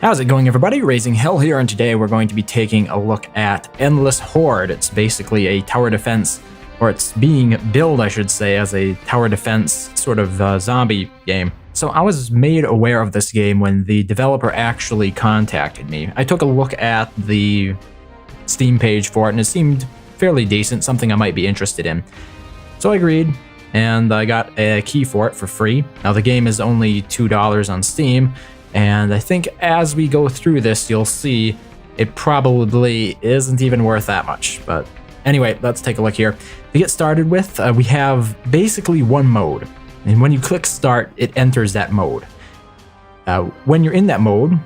How's it going, everybody? RazingHel here, and today we're going to be taking a look at Endless Horde. It's basically a tower defense, or it's being billed, I should say, as a tower defense sort of zombie game. So I was made aware of this game when the developer actually contacted me. I took a look at the Steam page for it, and it seemed fairly decent, something I might be interested in. So I agreed, and I got a key for it for free. Now the game is only $2 on Steam, and I think as we go through this, you'll see it probably isn't even worth that much. But anyway, let's take a look here. To get started with, we have basically one mode. And when you click start, it enters that mode. When you're in that mode,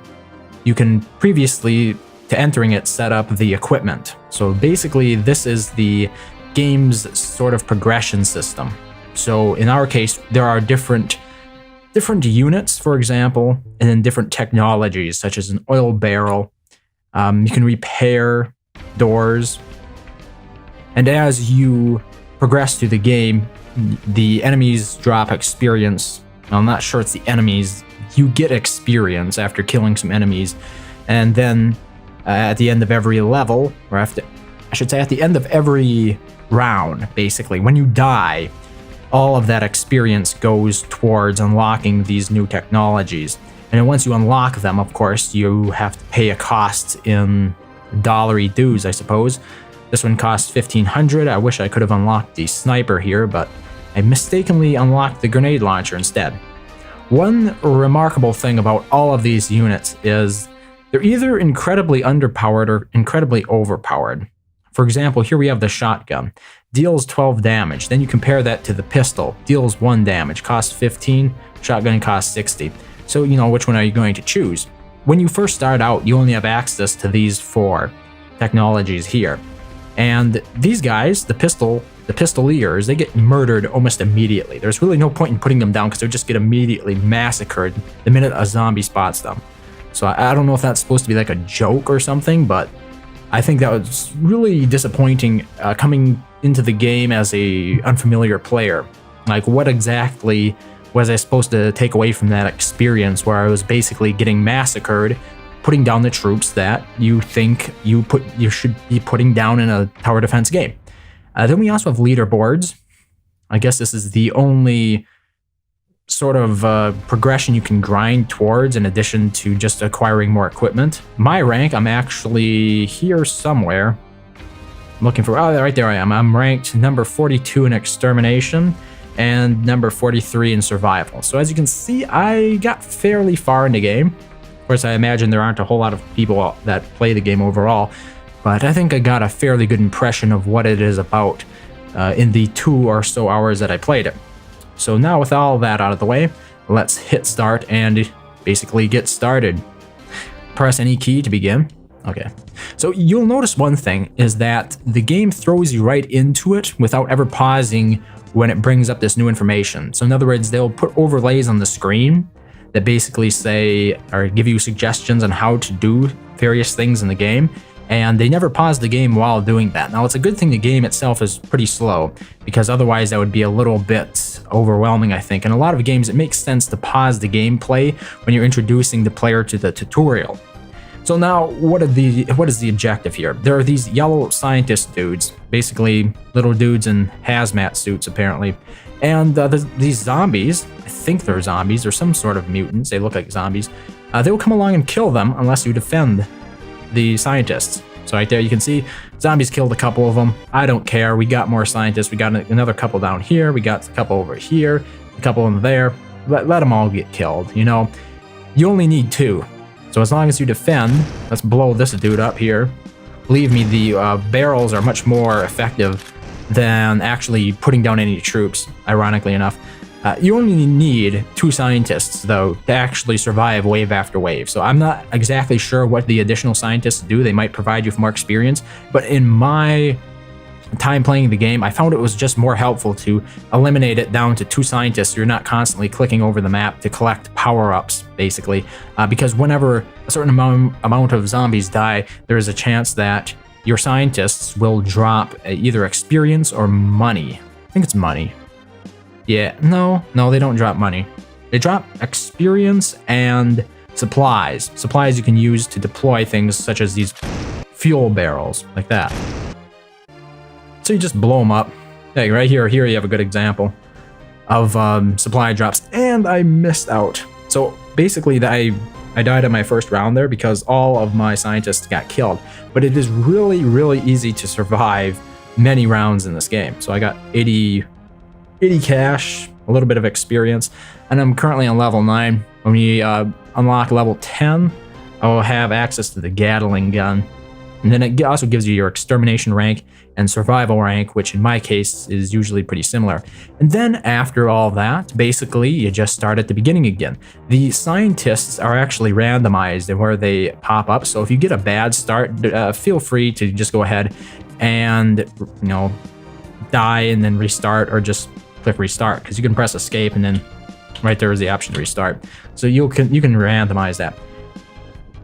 you can previously, to entering it, set up the equipment. So basically, this is the game's sort of progression system. So in our case, there are different units, for example, and then different technologies, such as an oil barrel. You can repair doors. And as you progress through the game, the enemies drop experience. I'm not sure it's the enemies. You get experience after killing some enemies. And then at the end of every level, or at the end of every round, basically, when you die, all of that experience goes towards unlocking these new technologies. And then once you unlock them, of course, you have to pay a cost in dollary dues, I suppose. This one costs $1,500. I wish I could have unlocked the sniper here, but I mistakenly unlocked the grenade launcher instead. One remarkable thing about all of these units is they're either incredibly underpowered or incredibly overpowered. For example, here we have the shotgun. Deals 12 damage. Then you compare that to the pistol. Deals 1 damage. Costs 15. Shotgun costs 60. So, you know, which one are you going to choose? When you first start out, you only have access to these 4 technologies here. And these guys, the pistoliers, they get murdered almost immediately. There's really no point in putting them down because they'll just get immediately massacred the minute a zombie spots them. So I don't know if that's supposed to be like a joke or something, but I think that was really disappointing coming into the game as a unfamiliar player. Like, what exactly was I supposed to take away from that experience where I was basically getting massacred, putting down the troops that you think you should be putting down in a tower defense game? Then we also have leaderboards. I guess this is the only sort of progression you can grind towards in addition to just acquiring more equipment. My rank, I'm actually here somewhere. I'm looking for, oh, right there I am. I'm ranked number 42 in extermination and number 43 in survival. So as you can see, I got fairly far in the game. Of course, I imagine there aren't a whole lot of people that play the game overall, but I think I got a fairly good impression of what it is about in the 2 or so hours that I played it. So now with all that out of the way, let's hit start and basically get started. Press any key to begin. Okay. So you'll notice one thing is that the game throws you right into it without ever pausing when it brings up this new information. So in other words, they'll put overlays on the screen that basically say or give you suggestions on how to do various things in the game. And they never pause the game while doing that. Now, it's a good thing the game itself is pretty slow, because otherwise that would be a little bit overwhelming, I think. In a lot of games, it makes sense to pause the gameplay when you're introducing the player to the tutorial. So now, what is the objective here? There are these yellow scientist dudes, basically little dudes in hazmat suits, apparently. And these zombies, I think they're zombies, or some sort of mutants, they look like zombies, they will come along and kill them unless you defend the scientists. So right there you can see zombies killed a couple of them. I don't care. We got more scientists. We got another couple down here. We got a couple over here, a couple in there. Let them all get killed. You know, you only need 2. So as long as you defend, let's blow this dude up here. Believe me, the barrels are much more effective than actually putting down any troops, ironically enough. You only need 2 scientists, though, to actually survive wave after wave. So I'm not exactly sure what the additional scientists do. They might provide you with more experience. But in my time playing the game, I found it was just more helpful to eliminate it down to 2 scientists. So you're not constantly clicking over the map to collect power-ups, basically. Because whenever a certain amount of zombies die, there is a chance that your scientists will drop either experience or money. I think it's money. Yeah, no, they don't drop money. They drop experience and supplies. Supplies you can use to deploy things such as these fuel barrels, like that. So you just blow them up. Hey, right here you have a good example of supply drops, and I missed out. So basically, I died in my first round there because all of my scientists got killed. But it is really, really easy to survive many rounds in this game. So I got 80 cash, a little bit of experience, and I'm currently on level 9. When we unlock level 10, I will have access to the Gatling gun. And then it also gives you your extermination rank and survival rank, which in my case is usually pretty similar. And then after all that, basically you just start at the beginning again. The scientists are actually randomized in where they pop up. So if you get a bad start, feel free to just go ahead and, you know, die and then restart, or just click restart, because you can press escape and then right there is the option to restart. So you can randomize that.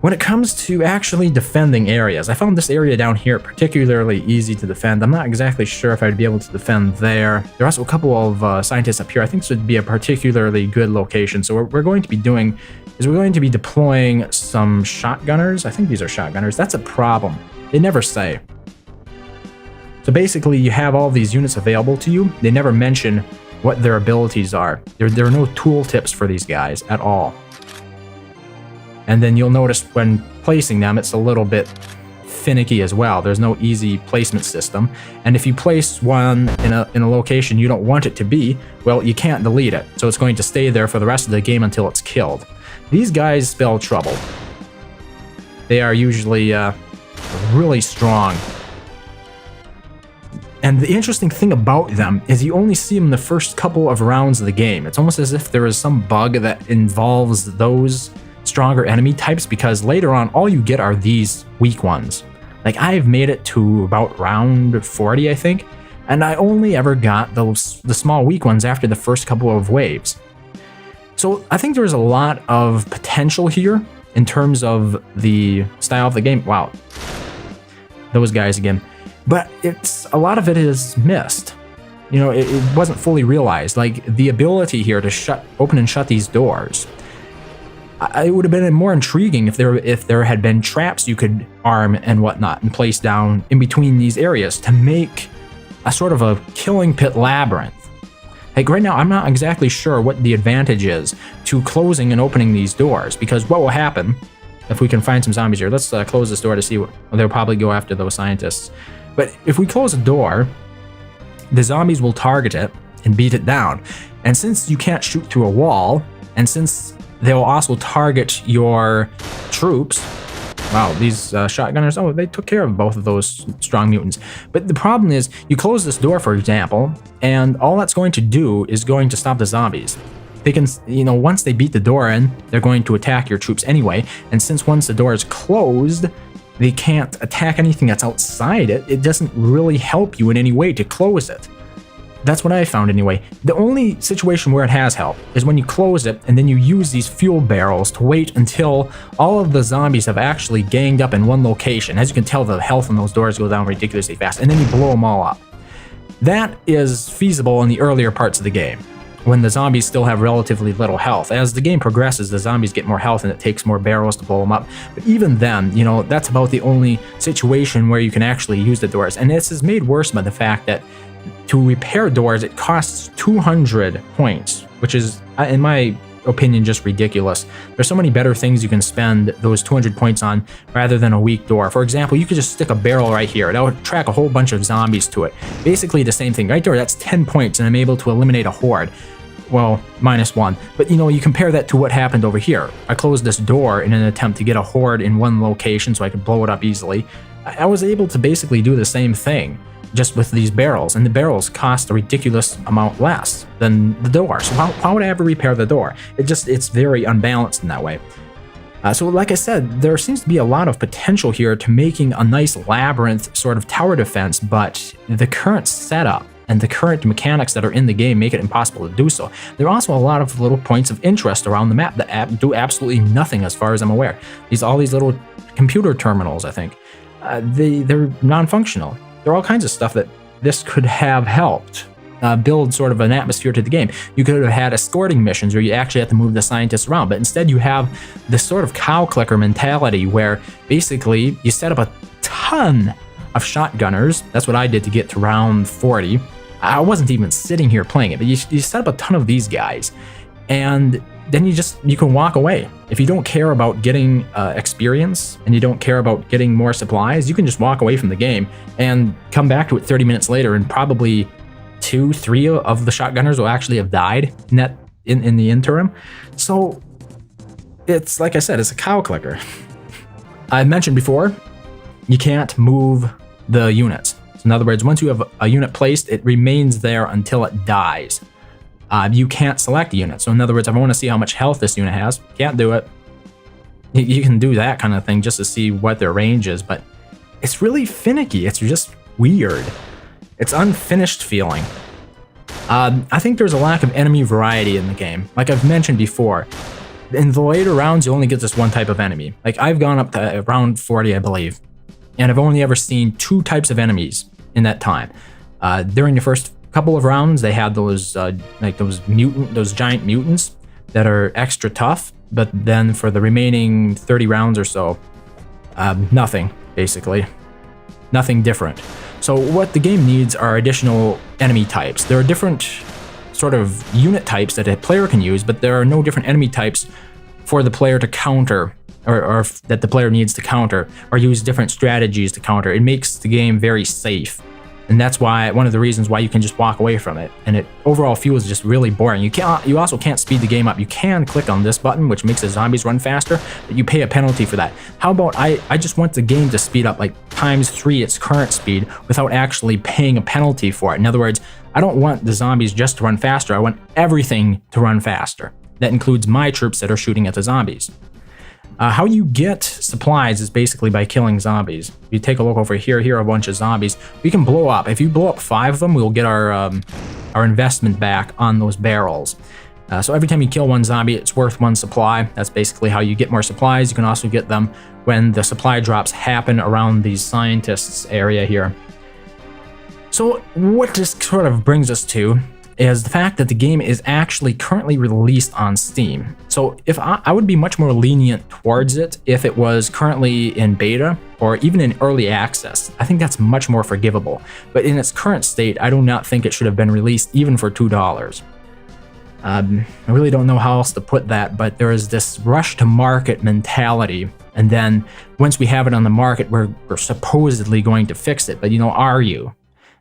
When it comes to actually defending areas, I found this area down here particularly easy to defend. I'm not exactly sure if I'd be able to defend there. There are also a couple of scientists up here. I think this would be a particularly good location. So what we're going to be doing is we're going to be deploying some shotgunners. I think these are shotgunners. That's a problem. They never say. So basically, you have all these units available to you. They never mention what their abilities are. There are no tooltips for these guys at all. And then you'll notice when placing them, it's a little bit finicky as well. There's no easy placement system. And if you place one in a location you don't want it to be, well, you can't delete it. So it's going to stay there for the rest of the game until it's killed. These guys spell trouble. They are usually really strong. And the interesting thing about them is you only see them the first couple of rounds of the game. It's almost as if there is some bug that involves those stronger enemy types, because later on all you get are these weak ones. Like, I've made it to about round 40, I think, and I only ever got the small weak ones after the first couple of waves. So I think there's a lot of potential here in terms of the style of the game. Wow, those guys again. But a lot of it is missed. You know, it wasn't fully realized. Like, the ability here to open and shut these doors. It would have been more intriguing if there had been traps you could arm and whatnot and place down in between these areas to make a sort of a killing pit labyrinth. Like, right now, I'm not exactly sure what the advantage is to closing and opening these doors, because what will happen if we can find some zombies here? Let's close this door to see what they'll probably go after those scientists. But if we close a door, the zombies will target it and beat it down. And since you can't shoot through a wall, and since they'll also target your troops. Wow, these shotgunners, oh, they took care of both of those strong mutants. But the problem is, you close this door, for example, and all that's going to do is going to stop the zombies. They can, you know, once they beat the door in, they're going to attack your troops anyway. And since once the door is closed, they can't attack anything that's outside it. It doesn't really help you in any way to close it. That's what I found anyway. The only situation where it has help is when you close it and then you use these fuel barrels to wait until all of the zombies have actually ganged up in one location. As you can tell, the health on those doors go down ridiculously fast, and then you blow them all up. That is feasible in the earlier parts of the game, when the zombies still have relatively little health. As the game progresses, the zombies get more health and it takes more barrels to blow them up. But even then, you know, that's about the only situation where you can actually use the doors. And this is made worse by the fact that to repair doors, it costs 200 points, which is, in my opinion, just ridiculous. There's so many better things you can spend those 200 points on rather than a weak door. For example, you could just stick a barrel right here. That would attract a whole bunch of zombies to it. Basically the same thing. Right there, that's 10 points, and I'm able to eliminate a horde. Well, -1. But, you know, you compare that to what happened over here. I closed this door in an attempt to get a horde in one location so I could blow it up easily. I was able to basically do the same thing, just with these barrels, and the barrels cost a ridiculous amount less than the door. So how would I ever repair the door? It's very unbalanced in that way. So like I said, there seems to be a lot of potential here to making a nice labyrinth sort of tower defense, but the current setup and the current mechanics that are in the game make it impossible to do so. There are also a lot of little points of interest around the map that do absolutely nothing as far as I'm aware. All these little computer terminals, I think, they're non-functional. There are all kinds of stuff that this could have helped. build sort of an atmosphere to the game. You could have had escorting missions where you actually have to move the scientists around, but instead you have this sort of cow clicker mentality where basically you set up a ton of shotgunners. That's what I did to get to round 40. I wasn't even sitting here playing it, but you set up a ton of these guys, and then you can walk away. If you don't care about getting experience and you don't care about getting more supplies, you can just walk away from the game and come back to it 30 minutes later, and probably 2-3 of the shotgunners will actually have died in the interim. So it's like I said, it's a cow clicker. I mentioned before, you can't move the units. So in other words, once you have a unit placed, it remains there until it dies. You can't select a unit. So in other words, if I want to see how much health this unit has, can't do it. You can do that kind of thing just to see what their range is, but it's really finicky. It's just weird. It's unfinished feeling. I think there's a lack of enemy variety in the game. Like I've mentioned before, in the later rounds, you only get this one type of enemy. Like I've gone up to round 40, I believe, and I've only ever seen 2 types of enemies in that time. During the first couple of rounds, they had those those giant mutants that are extra tough, but then for the remaining 30 rounds or so, nothing, basically. Nothing different. So what the game needs are additional enemy types. There are different sort of unit types that a player can use, but there are no different enemy types for the player to counter, or that the player needs to counter, or use different strategies to counter. It makes the game very safe. And that's why one of the reasons why you can just walk away from it. And it overall feels just really boring. You also can't speed the game up. You can click on this button, which makes the zombies run faster, but you pay a penalty for that. How about I just want the game to speed up like ×3 its current speed without actually paying a penalty for it. In other words, I don't want the zombies just to run faster. I want everything to run faster. That includes my troops that are shooting at the zombies. How you get supplies is basically by killing zombies. If you take a look over here, here are a bunch of zombies. We can blow up. If you blow up 5 of them, we'll get our investment back on those barrels. So every time you kill one zombie, it's worth 1 supply. That's basically how you get more supplies. You can also get them when the supply drops happen around these scientists area here. So what this sort of brings us to is the fact that the game is actually currently released on Steam. So if I would be much more lenient towards it if it was currently in beta or even in early access. I think that's much more forgivable. But in its current state, I do not think it should have been released even for $2. I really don't know how else to put that, but there is this rush to market mentality. And then once we have it on the market, we're supposedly going to fix it. But are you?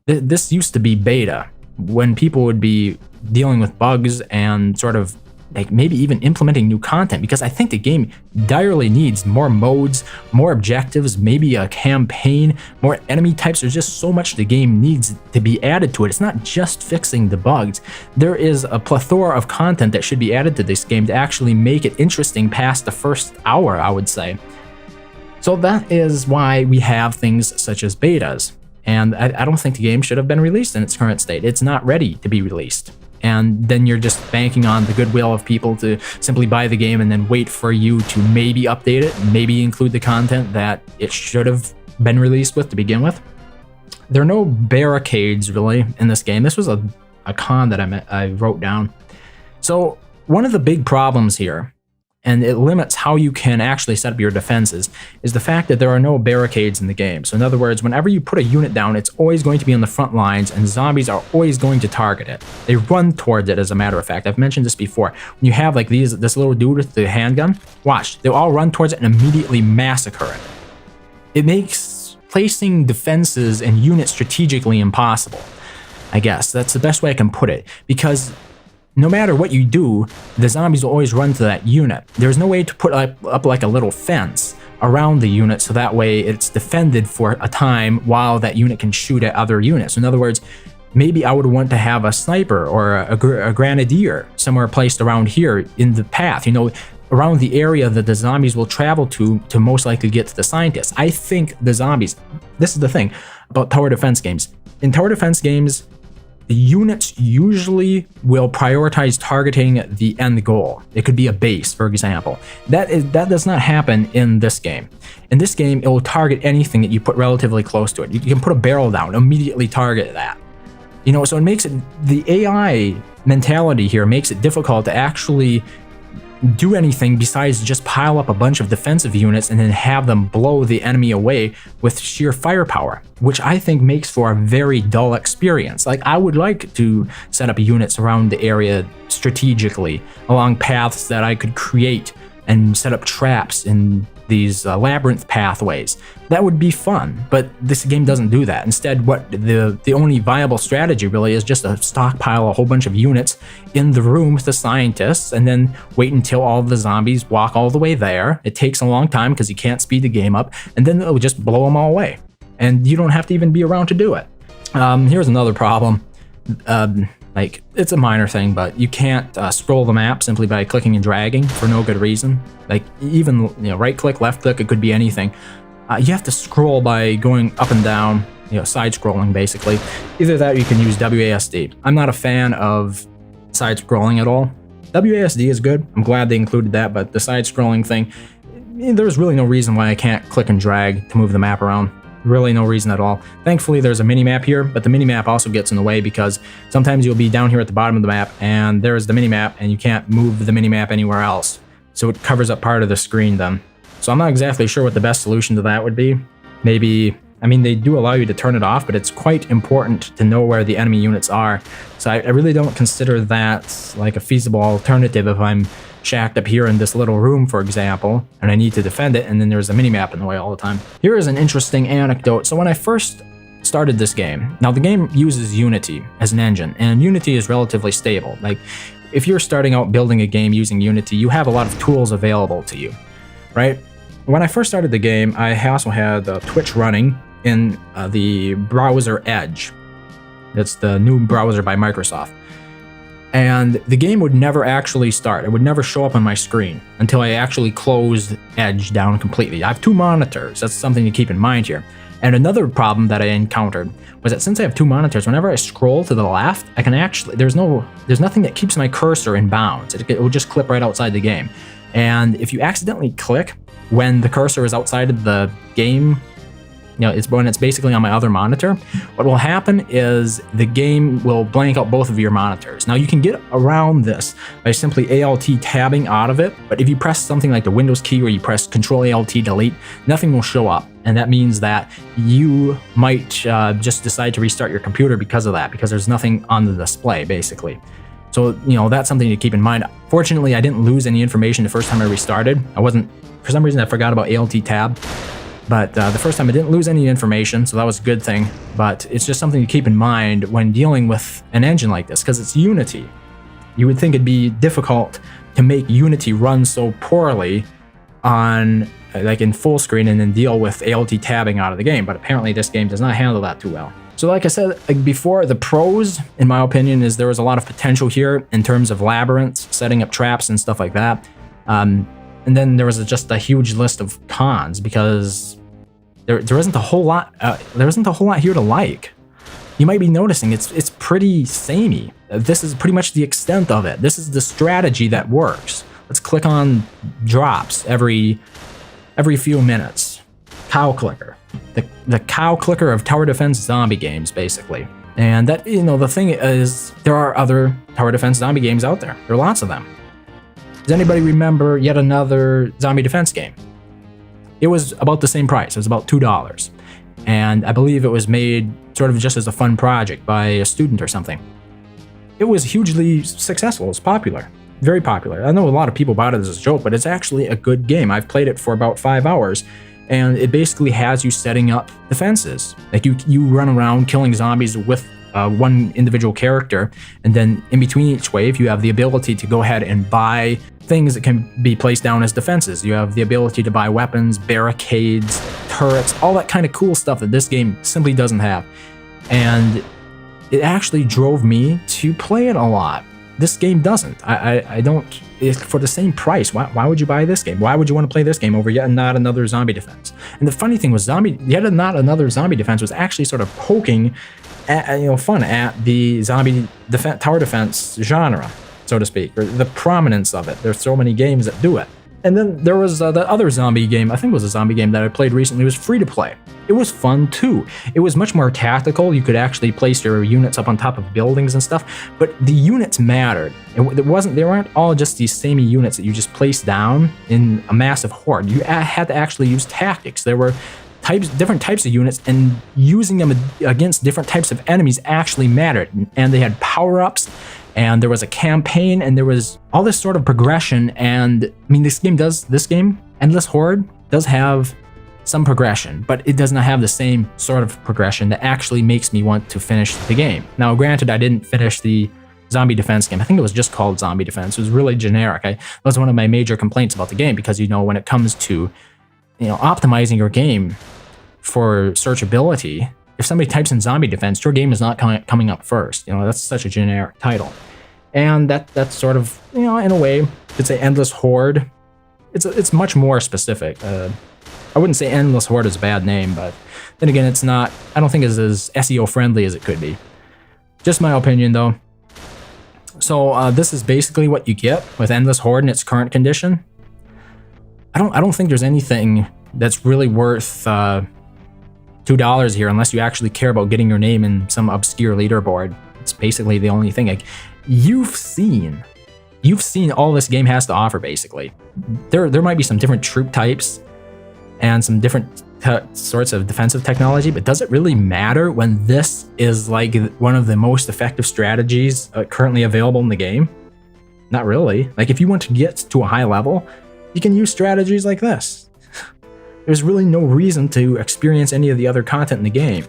This used to be beta, when people would be dealing with bugs and sort of like maybe even implementing new content, because I think the game direly needs more modes, more objectives, maybe a campaign, more enemy types. There's just so much the game needs to be added to it. It's not just fixing the bugs. There is a plethora of content that should be added to this game to actually make it interesting past the first hour, I would say. So that is why we have things such as betas. And I don't think the game should have been released in its current state. It's not ready to be released. And then you're just banking on the goodwill of people to simply buy the game and then wait for you to maybe update it, maybe include the content that it should have been released with to begin with. There are no barricades really in this game. This was a con that I wrote down. So one of the big problems here, and it limits how you can actually set up your defenses, is the fact that there are no barricades in the game. So in other words, whenever you put a unit down, it's always going to be on the front lines, and zombies are always going to target it. They run towards it, as a matter of fact. I've mentioned this before. When you have like this little dude with the handgun, watch, they'll all run towards it and immediately massacre it. It makes placing defenses and units strategically impossible, I guess. That's the best way I can put it, because no matter what you do, the zombies will always run to that unit. There's no way to put up like a little fence around the unit so that way it's defended for a time while that unit can shoot at other units. In other words, maybe I would want to have a sniper or a grenadier somewhere placed around here in the path, around the area that the zombies will travel to most likely get to the scientists. I think the zombies, this is the thing about tower defense games. In tower defense games, the units usually will prioritize targeting the end goal. It could be a base, for example. That does not happen in this game. In this game, it will target anything that you put relatively close to it. You can put a barrel down, immediately target that. So it makes it, the AI mentality here makes it difficult to actually do anything besides just pile up a bunch of defensive units and then have them blow the enemy away with sheer firepower, which I think makes for a very dull experience. Like, I would like to set up units around the area strategically along paths that I could create and set up traps in these labyrinth pathways. That would be fun, but this game doesn't do that. Instead, what the only viable strategy really is just to stockpile a whole bunch of units in the room with the scientists and then wait until all of the zombies walk all the way there. It takes a long time because you can't speed the game up, and then it'll just blow them all away. And you don't have to even be around to do it. Here's another problem. Like, it's a minor thing, but you can't scroll the map simply by clicking and dragging for no good reason. Like, even right click, left click, it could be anything. You have to scroll by going up and down, side scrolling basically. Either that or you can use WASD. I'm not a fan of side scrolling at all. WASD is good. I'm glad they included that, but the side scrolling thing, there's really no reason why I can't click and drag to move the map around. Really no reason at all. Thankfully, there's a mini-map here, but the mini-map also gets in the way because sometimes you'll be down here at the bottom of the map and there's the mini-map and you can't move the mini-map anywhere else. So it covers up part of the screen then. So I'm not exactly sure what the best solution to that would be. Maybe, I mean, they do allow you to turn it off, but it's quite important to know where the enemy units are. So I really don't consider that like a feasible alternative if I'm shacked up here in this little room, for example, and I need to defend it, and then there's a mini-map in the way all the time. Here is an interesting anecdote. So when I first started this game, now the game uses Unity as an engine, and Unity is relatively stable. Like, if you're starting out building a game using Unity, you have a lot of tools available to you, right? When I first started the game, I also had Twitch running in the browser Edge. It's the new browser by Microsoft. And the game would never actually start. It would never show up on my screen until I actually closed Edge down completely. I have 2 monitors. That's something to keep in mind here. And another problem that I encountered was that since I have 2 monitors, whenever I scroll to the left, I can actually, there's nothing that keeps my cursor in bounds. It will just clip right outside the game. And if you accidentally click when the cursor is outside of the game, it's when it's basically on my other monitor, what will happen is the game will blank out both of your monitors. Now you can get around this by simply ALT tabbing out of it, but if you press something like the Windows key or you press Control ALT delete, nothing will show up. And that means that you might just decide to restart your computer because of that, because there's nothing on the display basically. So, that's something to keep in mind. Fortunately, I didn't lose any information the first time I restarted. For some reason I forgot about ALT tab. But the first time I didn't lose any information, so that was a good thing. But it's just something to keep in mind when dealing with an engine like this, because it's Unity. You would think it'd be difficult to make Unity run so poorly on, like, in full screen and then deal with ALT tabbing out of the game, but apparently this game does not handle that too well. So like I said before, the pros, in my opinion, is there was a lot of potential here in terms of labyrinths, setting up traps and stuff like that. And then there was just a huge list of cons because there isn't a whole lot. There isn't a whole lot here to like. You might be noticing it's pretty samey. This is pretty much the extent of it. This is the strategy that works. Let's click on drops every few minutes. Cow clicker, the cow clicker of tower defense zombie games, basically. And that, the thing is, there are other tower defense zombie games out there. There are lots of them. Does anybody remember yet another zombie defense game? It was about the same price. It was about $2. And I believe it was made sort of just as a fun project by a student or something. It was hugely successful. It was popular. Very popular. I know a lot of people bought it as a joke, but it's actually a good game. I've played it for about 5 hours, and it basically has you setting up defenses. Like, you run around killing zombies with one individual character, and then in between each wave you have the ability to go ahead and buy things that can be placed down as defenses. You have the ability to buy weapons, barricades, turrets, all that kind of cool stuff that this game simply doesn't have. And it actually drove me to play it a lot. This game doesn't. I don't, for the same price, why would you buy this game? Why would you want to play this game over yet not another zombie defense? And the funny thing was, yet not another zombie defense was actually sort of poking at, fun at the zombie tower defense genre, so to speak, or the prominence of it. There's so many games that do it. And then there was the other zombie game, I think it was a zombie game that I played recently. It was free to play. It was fun too. It was much more tactical. You could actually place your units up on top of buildings and stuff, but the units mattered. They weren't all just these samey units that you just placed down in a massive horde. You had to actually use tactics. There were different types of units, and using them against different types of enemies actually mattered. And they had power-ups, and there was a campaign, and there was all this sort of progression. And I mean, this game, Endless Horde, does have some progression, but it does not have the same sort of progression that actually makes me want to finish the game. Now, granted, I didn't finish the zombie defense game. I think it was just called zombie defense. It was really generic. That was one of my major complaints about the game, because, when it comes to, optimizing your game for searchability, if somebody types in zombie defense, your game is not coming up first. That's such a generic title. And that's sort of, in a way, it's an Endless Horde. It's much more specific. I wouldn't say Endless Horde is a bad name, but then again, it's not, I don't think it's as SEO friendly as it could be. Just my opinion, though. So this is basically what you get with Endless Horde in its current condition. I don't think there's anything that's really worth $2 here, unless you actually care about getting your name in some obscure leaderboard. It's basically the only thing. Like, you've seen all this game has to offer. Basically, there might be some different troop types and some different sorts of defensive technology, but does it really matter when this is like one of the most effective strategies currently available in the game? Not really. Like, if you want to get to a high level, you can use strategies like this. There's really no reason to experience any of the other content in the game.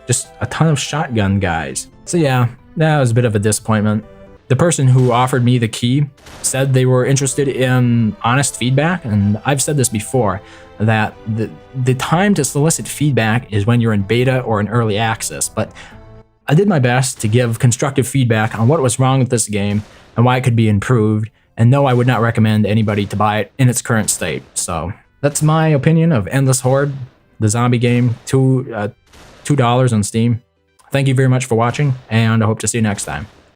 Just a ton of shotgun guys. So yeah, that was a bit of a disappointment. The person who offered me the key said they were interested in honest feedback, and I've said this before, that the time to solicit feedback is when you're in beta or in early access, but I did my best to give constructive feedback on what was wrong with this game and why it could be improved, and no, I would not recommend anybody to buy it in its current state. So that's my opinion of Endless Horde, the zombie game, $2 on Steam. Thank you very much for watching, and I hope to see you next time.